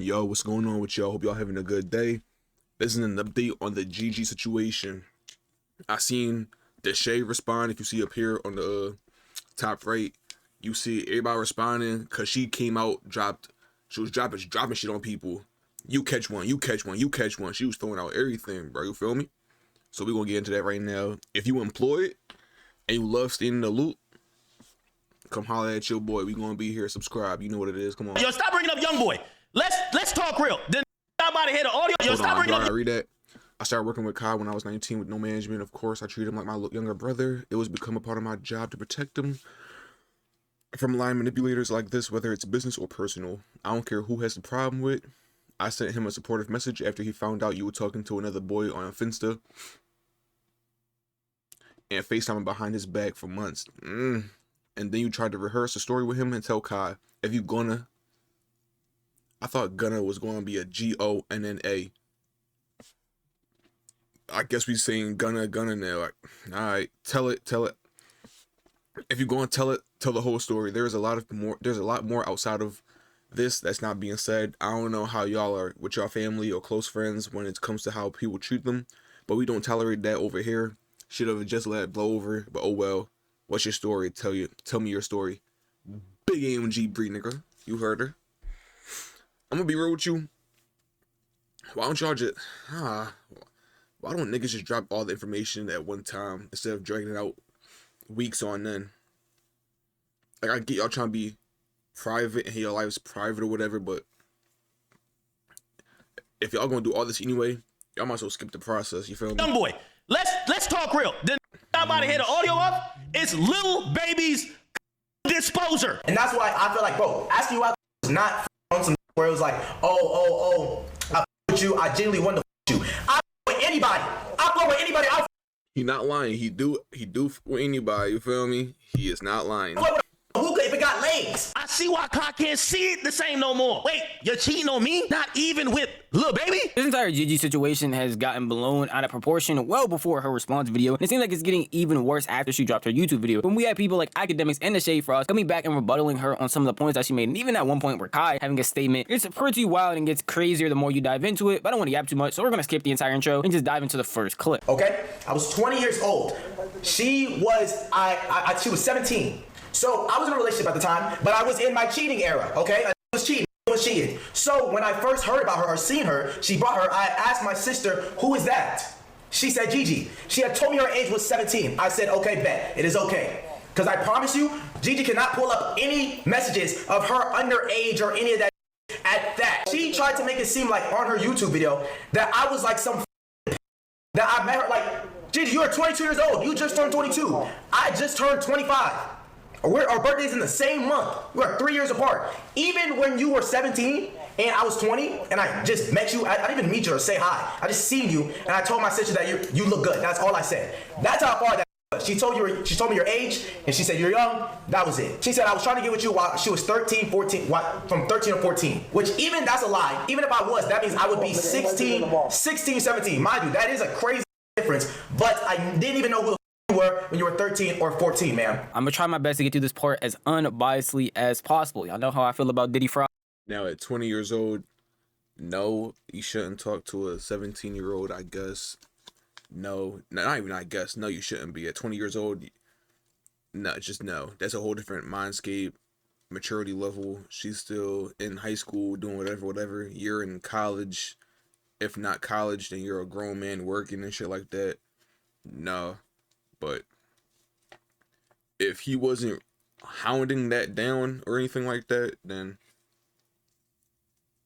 Yo, what's going on with y'all? Hope y'all having a good day. This is an update on the Gigi situation. I seen Deshay respond. If you see up here on the top right, you see everybody responding because she came out, she was dropping shit on people. You catch one, you catch one, you catch one. She was throwing out everything, bro. You feel me? So we're gonna get into that right now. If you employed and you love staying in the loop, come holler at your boy. We gonna be here. Subscribe. You know what it is. Come on. Yo, stop bringing up YoungBoy. Let's talk real. Then stop out of here the audio. Yo, stop bringing up. I read that. I started working with Kai when I was 19 with no management. Of course, I treated him like my younger brother. It was become a part of my job to protect him from line manipulators like this, whether it's business or personal. I don't care who has the problem with. I sent him a supportive message after he found out you were talking to another boy on Finsta and FaceTiming behind his back for months. And then you tried to rehearse a story with him and tell Kai, if you gonna, I thought gonna was going to be a Gonna. I guess we saying gonna now. Like, all right, tell it. If you're going to tell the whole story. There's a lot more outside of this that's not being said. I don't know how y'all are with your family or close friends when it comes to how people treat them, but we don't tolerate that over here. Should have just let it blow over, but oh well. What's your story? Tell me your story. Big AMG Bree, nigga. You heard her. I'm gonna be real with you. Why don't y'all just why don't niggas just drop all the information at one time instead of dragging it out weeks on end? Like, I get y'all trying to be private and your life is private or whatever, but if y'all gonna do all this anyway, y'all might as well skip the process. You feel me? YoungBoy, let's talk real. Then stop out of here the audio up. It's Lil Baby's disposer. And that's why I feel like, bro, asking you out is not on some where it was like, oh, I with you, I genuinely want to you. I with anybody. I go with anybody. He not lying. He do with anybody. You feel me? He is not lying. Who could if it got legs? I see why Kai can't see it the same no more. Wait, you're cheating on me? Not even with Lil Baby? This entire Gigi situation has gotten blown out of proportion well before her response video, and it seems like it's getting even worse after she dropped her YouTube video. When we had people like Akademiks and Deshay Frost coming back and rebuttaling her on some of the points that she made, and even at one point where Kai having a statement, it's pretty wild and gets crazier the more you dive into it, but I don't want to yap too much, so we're gonna skip the entire intro and just dive into the first clip. Okay, I was 20 years old. She was, she was 17. So I was in a relationship at the time, but I was in my cheating era, okay? I was cheating. So when I first heard about her or seen her, she brought her, I asked my sister, who is that? She said Gigi. She had told me her age was 17. I said, okay, bet, it is okay. Because I promise you, Gigi cannot pull up any messages of her underage or any of that at that. She tried to make it seem like on her YouTube video that I was like some that I met her like, Gigi, you are 22 years old. You just turned 22. I just turned 25. Our birthday's in the same month. We are 3 years apart. Even when you were 17 and I was 20 and I just met you, I didn't even meet you or say hi. I just seen you and I told my sister that you look good. That's all I said. That's how far that was. She told me your age and she said you're young. That was it. She said I was trying to get with you while she was 13, 14, from 13 or 14. Which even that's a lie. Even if I was, that means I would be 16, 17. Mind you, that is a crazy difference. But I didn't even know who were when you were 13 or 14, man. I'm gonna try my best to get through this part as unbiasedly as possible. Y'all know how I feel about Diddy Frost. Now at 20 years old, no, you shouldn't talk to a 17-year-old, I guess. No, not even I guess. No, you shouldn't be. At 20 years old, no, just no. That's a whole different mindscape, maturity level. She's still in high school doing whatever. You're in college. If not college, then you're a grown man working and shit like that. No. But if he wasn't hounding that down or anything like that, then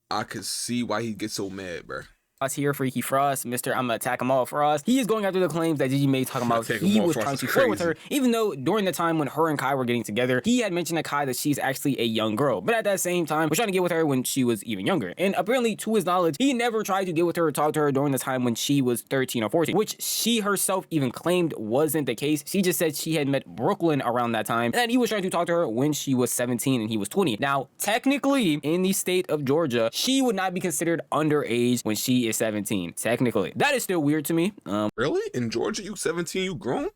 I could see why he gets so mad, bro. Here, Freaky Frost, Mr. I'm gonna attack him all Frost. He is going after the claims that Gigi made, talking about he was trying to flirt with her, even though during the time when her and Kai were getting together, he had mentioned to Kai that she's actually a young girl, but at that same time was trying to get with her when she was even younger. And apparently, to his knowledge, he never tried to get with her or talk to her during the time when she was 13 or 14, which she herself even claimed wasn't the case. She just said she had met Brooklyn around that time and that he was trying to talk to her when she was 17 and he was 20. Now, technically, in the state of Georgia, she would not be considered underage when she is 17. Technically, that is still weird to me. Really? In Georgia, you 17, you grown?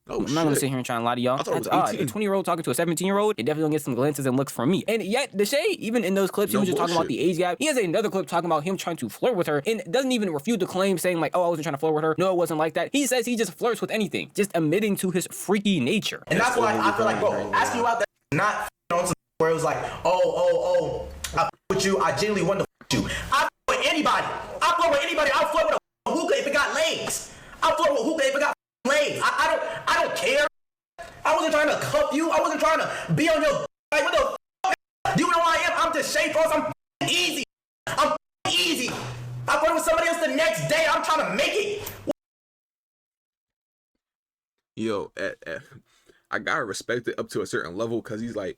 Oh, I'm not gonna sit here and try and lie to y'all. That's odd. A 20-year-old talking to a 17-year-old, it definitely gonna get some glances and looks from me. And yet, Deshay, even in those clips, he was just talking about the age gap. He has another clip talking about him trying to flirt with her and doesn't even refute the claim, saying like, oh, I wasn't trying to flirt with her. No, it wasn't like that. He says he just flirts with anything, just admitting to his freaky nature. And that's why I feel like, bro, asking you out there, not on some where it was like, oh, I with you, I genuinely want to you. I with anybody. I flirt with anybody. I'll flirt with a hookah if it got legs. I'll flirt with a hookah if it got legs. I don't care. I wasn't trying to cuff you. I wasn't trying to be on your like what the fuck? You know who I am? I'm Deshay Frost. I'm easy. I'm easy. I flirt with somebody else the next day. I'm trying to make it. Yo, I gotta respect it up to a certain level because he's like,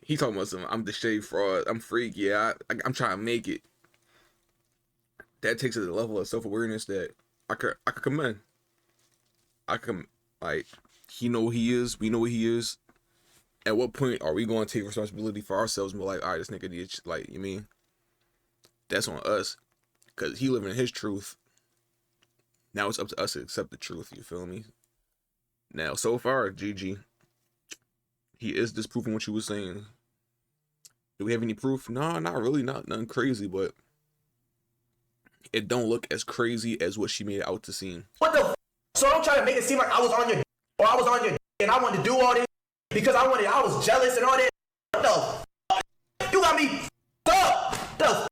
he talking about some, I'm Deshay Frost, I'm freak, yeah, I'm trying to make it. That takes it to the level of self-awareness that I could commend. Like, he know who he is, we know what he is. At what point are we going to take responsibility for ourselves and be like, all right, this nigga did, like, you mean? That's on us. Because he living his truth. Now it's up to us to accept the truth, you feel me? Now, so far, Gigi, he is disproving what you were saying. Do we have any proof? No, not really, nothing crazy, but it don't look as crazy as what she made it out to seem. What the f? So don't try to make it seem like I was on your or I was on your and I wanted to do all this because I was jealous and all that. What the f? You got me f***ed up. The f?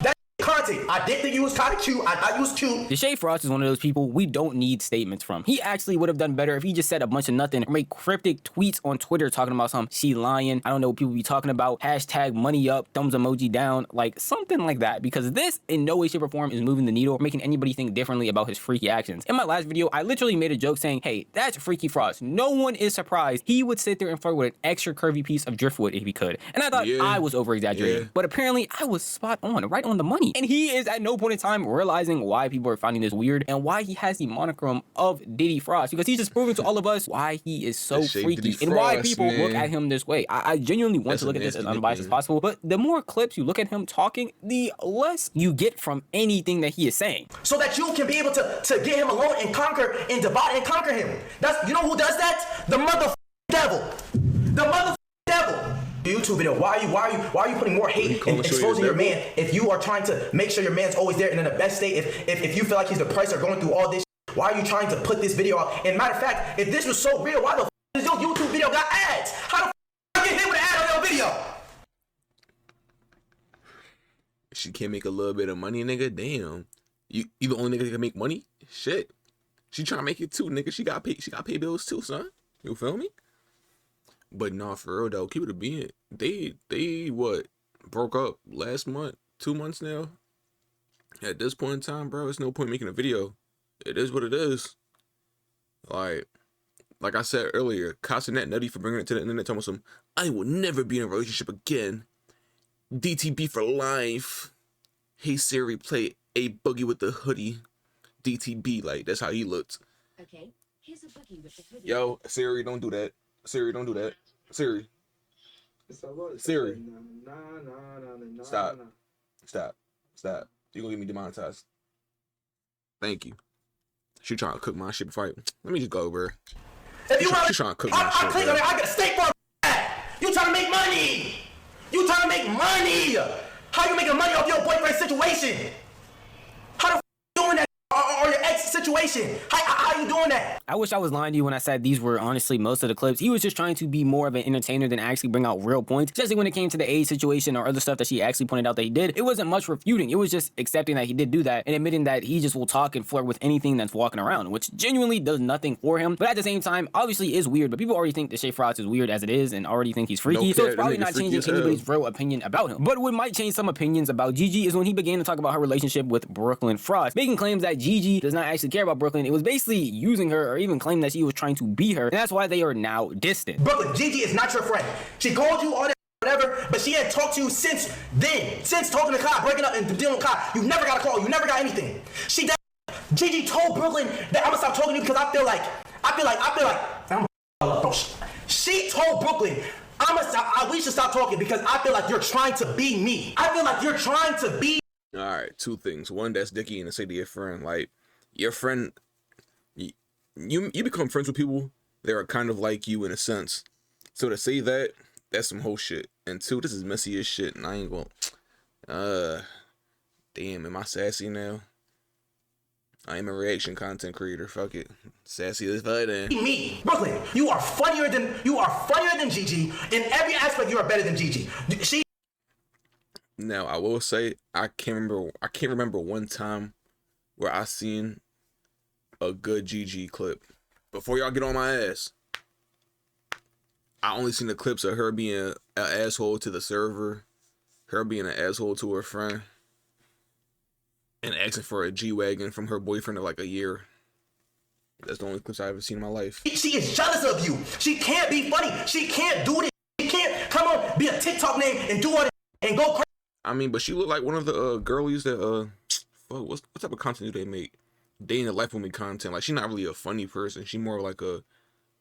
That content. I did think you was kind of cute. I thought you was cute. Deshay Frost is one of those people we don't need statements from. He actually would have done better if he just said a bunch of nothing or made cryptic tweets on Twitter talking about something. She lying. I don't know what people be talking about. Hashtag money up, thumbs emoji down, like something like that. Because this in no way, shape, or form is moving the needle or making anybody think differently about his freaky actions. In my last video, I literally made a joke saying, hey, that's Freaky Frost. No one is surprised he would sit there and flirt with an extra curvy piece of driftwood if he could. And I thought I was over exaggerating. But apparently I was spot on, right on the money. And he is at no point in time realizing why people are finding this weird and why he has the monochrome of Diddy Frost, because he's just proving to all of us why he is so freaky and why people look at him this way. I genuinely want to look at this as unbiased as possible, but the more clips you look at him talking, the less you get from anything that he is saying. So that you can be able to get him alone and conquer and divide and conquer him. That's, you know who does that? The mother devil. The mother devil. YouTube video. Why are you putting more hate and exposing your man if you are trying to make sure your man's always there and in the best state? If you feel like he's depressed or going through all this, why are you trying to put this video out? And matter of fact, if this was so real, why the f does your YouTube video got ads? How the f get hit with an ad on your video? She can't make a little bit of money, nigga. Damn, you the only nigga that can make money. Shit, she trying to make it too, nigga. She got pay bills too, son. You feel me? But nah, for real though, keep it a being. They what broke up last month, 2 months now. At this point in time, bro, it's no point making a video. It is what it is. Like I said earlier, Kai Cenat nutty for bringing it to the internet, telling some, I will never be in a relationship again. DTB for life. Hey Siri, play A Boogie with the Hoodie. DTB, like that's how he looked. Okay, here's a boogie with the hoodie. Yo, Siri, don't do that. Siri, don't do that. Siri. Siri. Stop. You gonna get me demonetized. Thank you. She trying to cook my shit before let me just go over. If you she trying to cook my shit. I click on it, I get a steak for that. You trying to make money. You trying to make money. How you making money off your boyfriend's situation? How the f you doing that? Or your ex situation? How you doing that? I wish I was lying to you when I said these were honestly most of the clips. He was just trying to be more of an entertainer than actually bring out real points, especially when it came to the age situation or other stuff that she actually pointed out that he did. It wasn't much refuting. It was just accepting that he did do that and admitting that he just will talk and flirt with anything that's walking around, which genuinely does nothing for him. But at the same time, obviously is weird, but people already think Deshay Frost is weird as it is and already think he's freaky, so it's probably not changing anybody's real opinion about him. But what might change some opinions about Gigi is when he began to talk about her relationship with Brooklyn Frost, making claims that Gigi does not actually care about Brooklyn. It was basically using her or even claiming that she was trying to be her, and that's why they are now distant. Brooklyn, Gigi is not your friend. She called you all that whatever, but she hadn't talked to you since then. Since talking to Kai, breaking up and dealing with Kai, you never got a call. You never got anything. Gigi told Brooklyn that I'm gonna stop talking to you because I feel like she told Brooklyn we should stop talking because I feel like you're trying to be me. I feel like you're trying to be. All right, two things. One, that's dicky, and to say to your friend, like your friend, you become friends with people They're kind of like you in a sense. So to say that, that's some whole shit. And two, this is messy as shit, and I ain't gonna. Damn, am I sassy now? I am a reaction content creator. Fuck it, sassy as fuck then. Me, Brooklyn, you are funnier than Gigi. In every aspect, you are better than Gigi. Now I will say I can't remember one time where I seen a good Gigi clip. Before y'all get on my ass, I only seen the clips of her being an asshole to the server, her being an asshole to her friend, and asking for a G-Wagon from her boyfriend of like a year. That's the only clips I've ever seen in my life. She is jealous of you. She can't be funny. She can't do this. She can't come on, be a TikTok name and do all that and go crazy. I mean, but she looked like one of the girlies that what type of content do they make? Day in the life with me content. Like, she's not really a funny person. She's more like a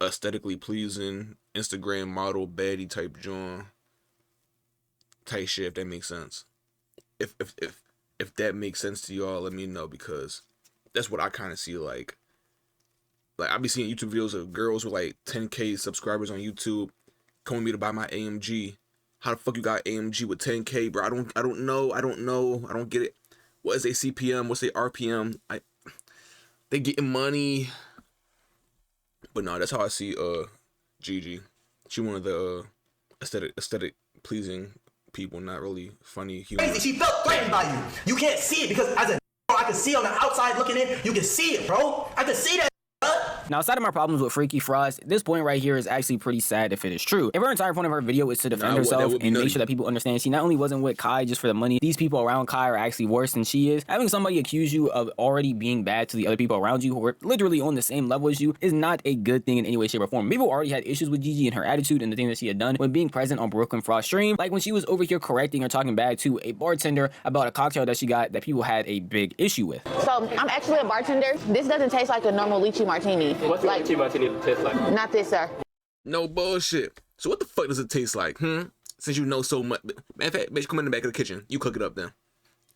aesthetically pleasing Instagram model baddie type John type shit, if that makes sense. If that makes sense to y'all, let me know, because that's what I kind of see. Like I be seeing YouTube videos of girls with like 10K subscribers on YouTube calling me to buy my AMG. How the fuck you got AMG with 10K, bro? I don't know. I don't get it. What is a CPM? What's a RPM? They getting money. But no, that's how I see Gigi. She one of the aesthetic pleasing people, not really funny human. She felt threatened by you. You can't see it because as a I can see on the outside looking in, you can see it, bro. I can see that. Now, aside of my problems with Freaky Frost, this point right here is actually pretty sad if it is true. If her entire point of her video is to defend herself and make sure that people understand she not only wasn't with Kai just for the money, these people around Kai are actually worse than she is. Having somebody accuse you of already being bad to the other people around you who are literally on the same level as you is not a good thing in any way, shape, or form. People already had issues with Gigi and her attitude and the things that she had done when being present on Brooklyn Frost stream, like when she was over here correcting or talking bad to a bartender about a cocktail that she got that people had a big issue with. So, I'm actually a bartender. This doesn't taste like a normal lychee martini. What's like, lychee martini taste like? Not this, sir. No bullshit. So what the fuck does it taste like, Since you know so much. Matter of fact, bitch, come in the back of the kitchen. You cook it up then.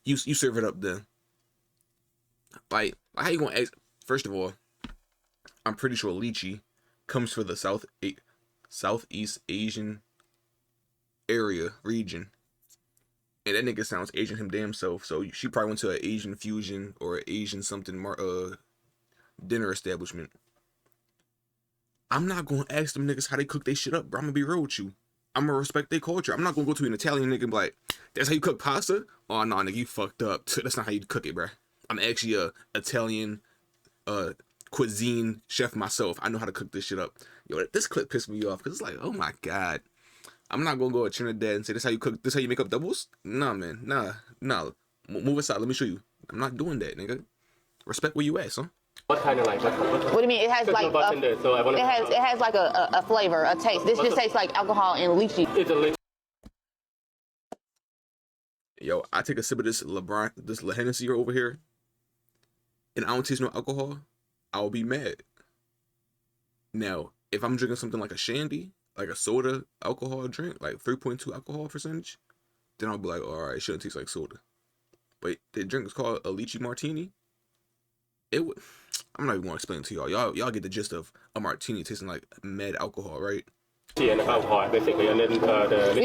You serve it up then. Like how you gonna ask? First of all, I'm pretty sure lychee comes from the Southeast Asian region. And that nigga sounds Asian him damn self. So she probably went to an Asian fusion or an Asian something dinner establishment. I'm not gonna ask them niggas how they cook their shit up, bro. I'm gonna be real with you. I'm gonna respect their culture. I'm not gonna go to an Italian nigga and be like, that's how you cook pasta? Oh no, nigga, you fucked up. That's not how you cook it, bro. I'm actually a Italian cuisine chef myself. I know how to cook this shit up. Yo, this clip pissed me off because it's like, oh my god. I'm not gonna go to Trinidad and say this how you cook, this how you make up doubles. Nah, man, nah. Move aside. Let me show you. I'm not doing that, nigga. Respect where you at, son. What kind of like? What do you mean? It has like it has like a flavor, a taste. This just tastes like alcohol and lychee. It's a lychee. Yo, I take a sip of this Hennessy over here, and I don't taste no alcohol. I'll be mad. Now, if I'm drinking something like a shandy, like a soda alcohol drink, like 3.2 alcohol percentage, then I'll be like, all right, it shouldn't taste like soda. But the drink is called a lychee martini. I'm not even gonna explain it to y'all. Y'all get the gist of a martini tasting like mad alcohol, right? And alcohol, basically, and then we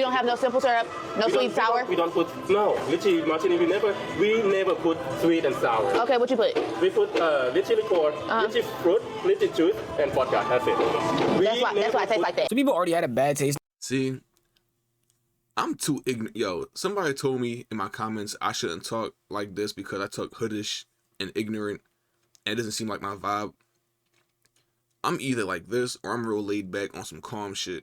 don't have no simple syrup, no sweet sour. We don't put lychee martini. We never put sweet and sour. Okay, what you put? We put lychee liqueur, lychee fruit, lychee juice, and vodka. That's it. That's why it tastes like that. So people already had a bad taste. See, I'm too ignorant. Yo, somebody told me in my comments I shouldn't talk like this because I talk hoodish and ignorant. And it doesn't seem like my vibe. I'm either like this or I'm real laid back on some calm shit.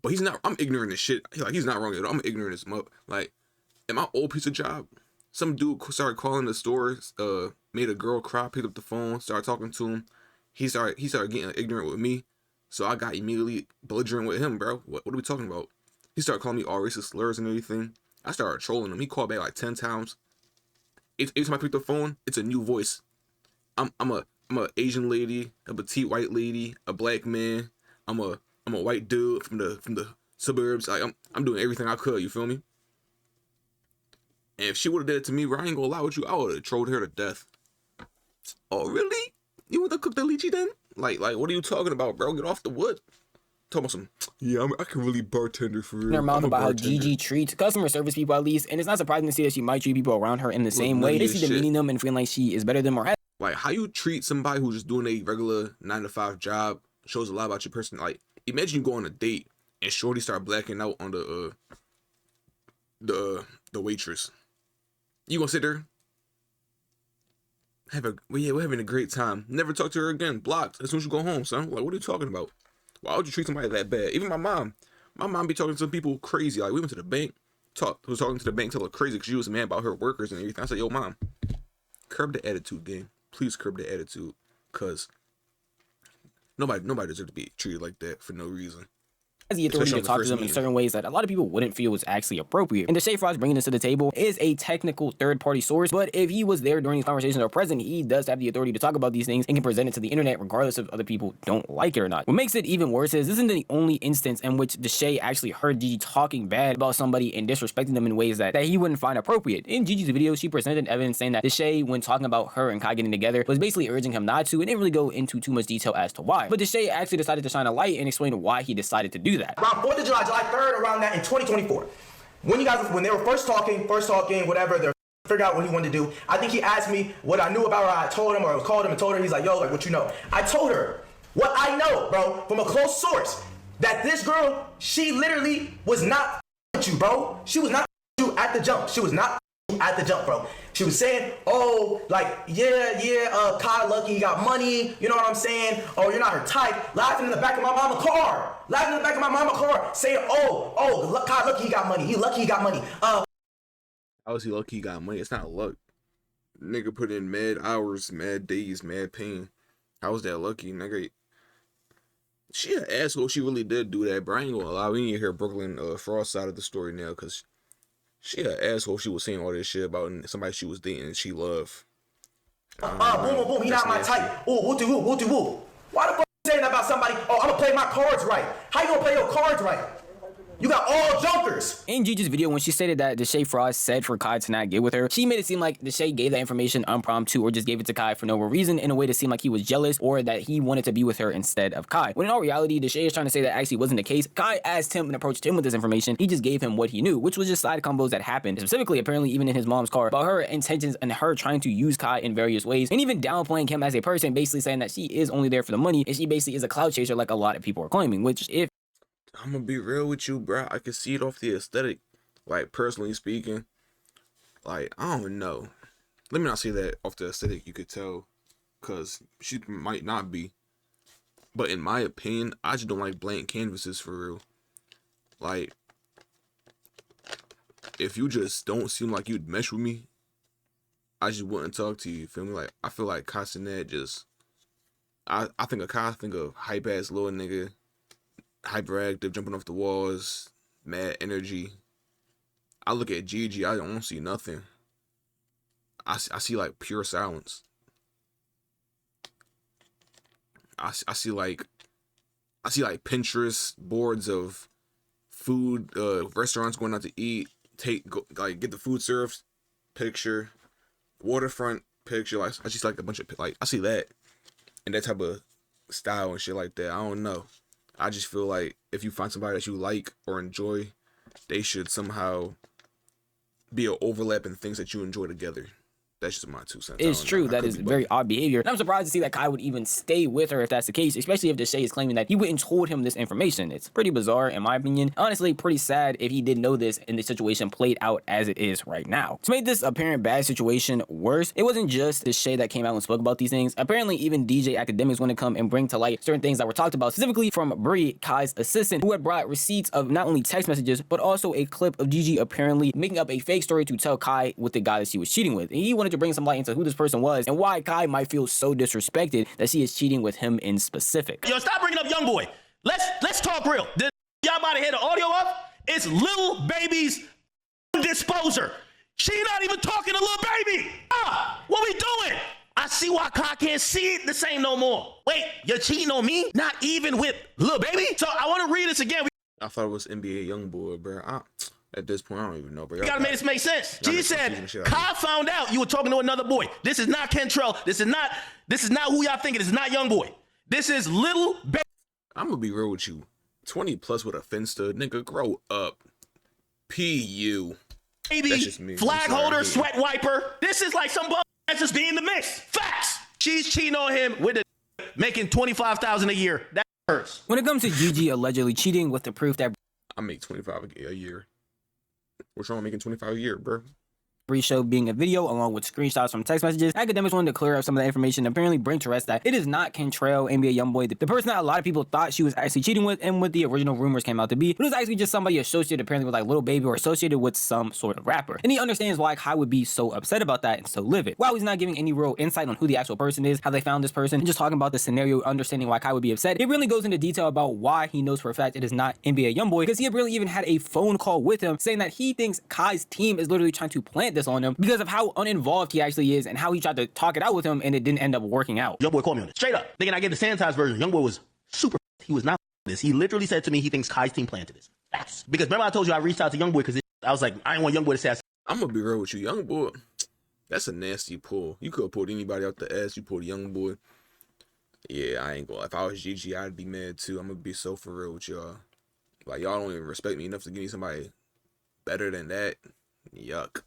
But he's not. I'm ignorant as shit. He's not wrong at all. I'm ignorant as much. Like, at my old piece of job, some dude started calling the store, made a girl cry, picked up the phone, started talking to him. He started getting ignorant with me. So I got immediately belligerent with him, bro. What are we talking about? He started calling me all racist slurs and everything. I started trolling him. He called back like 10 times. Every time I pick the phone, it's a new voice. I'm a Asian lady, a petite white lady, a black man. I'm a white dude from the suburbs. Like I'm doing everything I could. You feel me? And if she would have did it to me, bro, I ain't gonna lie with you. I would have trolled her to death. Oh really? You want to cook the lychee then? Like, what are you talking about, bro? Get off the wood. Talking about some, yeah, I can really bartender for real. Her mouth about how Gigi treats customer service people at least, and it's not surprising to see that she might treat people around her in the same way. They see demeaning them and feeling like she is better than more. Like, how you treat somebody who's just doing a regular 9-to-5 job shows a lot about your person. Like, imagine you go on a date and shorty start blacking out on the waitress. You gonna sit there? We're having a great time. Never talk to her again. Blocked as soon as you go home, son. Like, what are you talking about? Why would you treat somebody that bad? Even my mom be talking to some people crazy. Like, we went to the bank, was talking to the bank, tell her crazy because she was mad about her workers and everything. I said, yo, mom, curb the attitude, gang. Please curb the attitude, because nobody deserves to be treated like that for no reason. Has the authority to talk to them in certain ways that a lot of people wouldn't feel was actually appropriate. And Deshay Frost bringing this to the table is a technical third-party source, but if he was there during these conversations or present, he does have the authority to talk about these things and can present it to the internet regardless if other people don't like it or not. What makes it even worse is this isn't the only instance in which Deshay actually heard Gigi talking bad about somebody and disrespecting them in ways that he wouldn't find appropriate. In Gigi's video, she presented evidence saying that Deshay, when talking about her and Kai getting together, was basically urging him not to and didn't really go into too much detail as to why. But Deshay actually decided to shine a light and explain why he decided to do that. Around 4th of July, July 3rd, around that in 2024. When they were first talking, whatever, they're figure out what he wanted to do. I think he asked me what I knew about her. I told him, or I called him and told her. He's like, yo, like, what you know? I told her what I know, bro, from a close source, that this girl, she literally was not with you, bro. She was not with you at the jump. She was not at the jump, bro. She was saying, oh, like, Kai lucky he got money, you know what I'm saying? Oh, you're not her type. Laughing in the back of my mama's car. Saying, oh, Kai lucky he got money. He lucky he got money. How is he lucky he got money? It's not luck. Nigga put in mad hours, mad days, mad pain. How was that lucky, nigga? She an asshole. She really did do that, bro. I ain't gonna lie. We need to hear Brooklyn Frost side of the story now, because she an asshole. She was saying all this shit about somebody she was dating and she loved. Boom. He not my type. Ooh, woo. Why the fuck you saying that about somebody? Oh, I'm gonna play my cards right. How you gonna play your cards right? You got all jokers. In Gigi's video, when she stated that Deshay Frost said for Kai to not get with her, she made it seem like Deshay gave that information impromptu or just gave it to Kai for no reason in a way to seem like he was jealous or that he wanted to be with her instead of Kai. When in all reality, Deshay is trying to say that actually wasn't the case. Kai asked him and approached him with this information. He just gave him what he knew, which was just side combos that happened, specifically apparently even in his mom's car, about her intentions and her trying to use Kai in various ways and even downplaying him as a person, basically saying that she is only there for the money and she basically is a clout chaser like a lot of people are claiming, which if I'm gonna be real with you, bro. I can see it off the aesthetic. Like, personally speaking, like, I don't know. Let me not say that off the aesthetic, you could tell, because she might not be. But in my opinion, I just don't like blank canvases for real. Like, if you just don't seem like you'd mesh with me, I just wouldn't talk to you, feel me? Like, I feel like Kai Cenat just, I think of Kai, I think of hype-ass little nigga, hyperactive, jumping off the walls, mad energy. I look at Gigi, I don't see nothing. I see like pure silence. I see like Pinterest boards of food, restaurants going out to eat, get the food served picture, waterfront picture. Like, I just like a bunch of, like, I see that and that type of style and shit like that. I don't know. I just feel like if you find somebody that you like or enjoy, they should somehow be an overlap in things that you enjoy together. That's just my 2 cents. It's true. That is very odd behavior. And I'm surprised to see that Kai would even stay with her if that's the case, especially if Deshay is claiming that he went and told him this information. It's pretty bizarre, in my opinion. Honestly, pretty sad if he did know this and the situation played out as it is right now. To make this apparent bad situation worse, it wasn't just Deshay that came out and spoke about these things. Apparently, even DJ Akademiks want to come and bring to light certain things that were talked about, specifically from Bree, Kai's assistant, who had brought receipts of not only text messages, but also a clip of Gigi apparently making up a fake story to tell Kai with the guy that she was cheating with. And he wanted to bring some light into who this person was and why Kai might feel so disrespected that she is cheating with him in specific. Yo, stop bringing up YoungBoy. Let's talk real. Y'all about to hear the audio up? It's Lil Baby's disposer. She not even talking to Lil Baby. What we doing? I see why Kai can't see it the same no more. Wait, you're cheating on me? Not even with Lil Baby? So I want to read this again. I thought it was NBA YoungBoy, bro. At this point, I don't even know, bro. You gotta make this make sense. G said, Kai found out you were talking to another boy. This is not Kentrell. This is not who y'all thinking. This is not YoungBoy. This is Lil Baby. I'm gonna be real with you. 20 plus with a Finsta, nigga, grow up. P.U. Baby, That's just me. flag holder, sweat wiper. This is like some bull that's just being the mix. Facts. She's cheating on him with a making $25,000 a year. That hurts. When it comes to Gigi allegedly cheating with the proof that I make 25 a year. What's wrong with making 25 a year, bro? pre-show being a video along with screenshots from text messages, Akademiks wanted to clear up some of the information and apparently bring to rest that it is not Kentrell, NBA YoungBoy, the person that a lot of people thought she was actually cheating with and what the original rumors came out to be. It was actually just somebody associated apparently with like Lil Baby or associated with some sort of rapper. And he understands why Kai would be so upset about that and so livid. While he's not giving any real insight on who the actual person is, how they found this person, and just talking about the scenario, understanding why Kai would be upset, it really goes into detail about why he knows for a fact it is not NBA YoungBoy, because he had really even had a phone call with him saying that he thinks Kai's team is literally trying to plant this on him because of how uninvolved he actually is and how he tried to talk it out with him and it didn't end up working out. YoungBoy called me on it. Straight up. Thinking I get the sanitized version. YoungBoy was super. He was not this. He literally said to me he thinks Kai's team planted this. That's because remember I told you I reached out to YoungBoy because I was like, I didn't want YoungBoy to say I'm gonna be real with you, YoungBoy. That's a nasty pull. You could have pulled anybody out the ass. You pulled YoungBoy. Yeah, I ain't gonna. If I was Gigi, I'd be mad too. I'm gonna be so for real with y'all. Like y'all don't even respect me enough to give me somebody better than that. Yuck.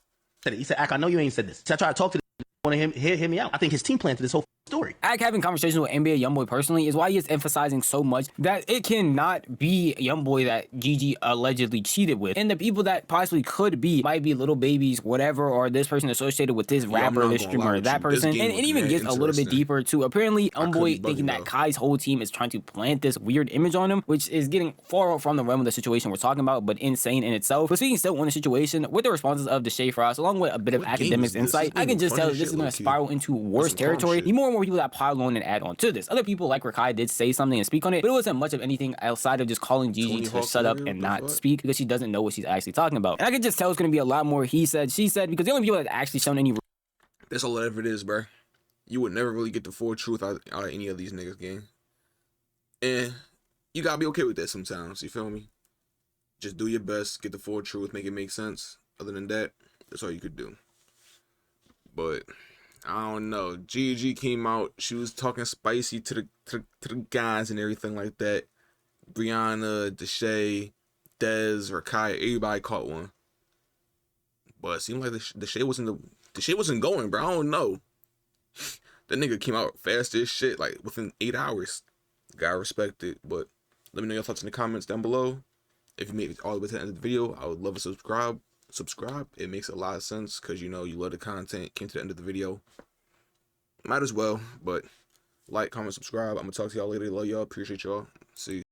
He said, Ak, I know you ain't said this. So I tried to talk to him. Want to hear me out. I think his team planted this whole story. Ak having conversations with NBA YoungBoy personally is why he is emphasizing so much that it cannot be YoungBoy that Gigi allegedly cheated with. And the people that possibly could be might be Lil Babies, whatever, or this person associated with this rapper, this streamer, that person. And it even gets a little bit deeper to apparently YoungBoy thinking that Kai's whole team is trying to plant this weird image on him, which is getting far from the realm of the situation we're talking about, but insane in itself. But speaking still on the situation, with the responses of Deshay Frost, along with a bit of Akademiks insight, I can just tell that this is going to spiral into worse territory. The more and more people that pile on and add on to this. Other people like Kai did say something and speak on it, but it wasn't much of anything outside of just calling Gigi to shut up and not speak because she doesn't know what she's actually talking about. And I could just tell it's going to be a lot more he said, she said, because the only people that actually shown any. That's all it is, bro. You would never really get the full truth out of any of these niggas, gang. And you gotta be okay with that sometimes, you feel me? Just do your best, get the full truth, make it make sense. Other than that, that's all you could do. But I don't know. Gigi came out. She was talking spicy to the guys and everything like that. Brianna, Deshay, Dez, or Kai, everybody caught one. But it seemed like Deshay wasn't going, bro. I don't know. That nigga came out fast as shit, like within 8 hours. Gotta respect it. But let me know your thoughts in the comments down below. If you made it all the way to the end of the video, I would love to subscribe. It makes a lot of sense because you know you love the content. Came to the end of the video, might as well. But like, comment, subscribe. I'm gonna talk to y'all later. Love y'all, appreciate y'all. See you.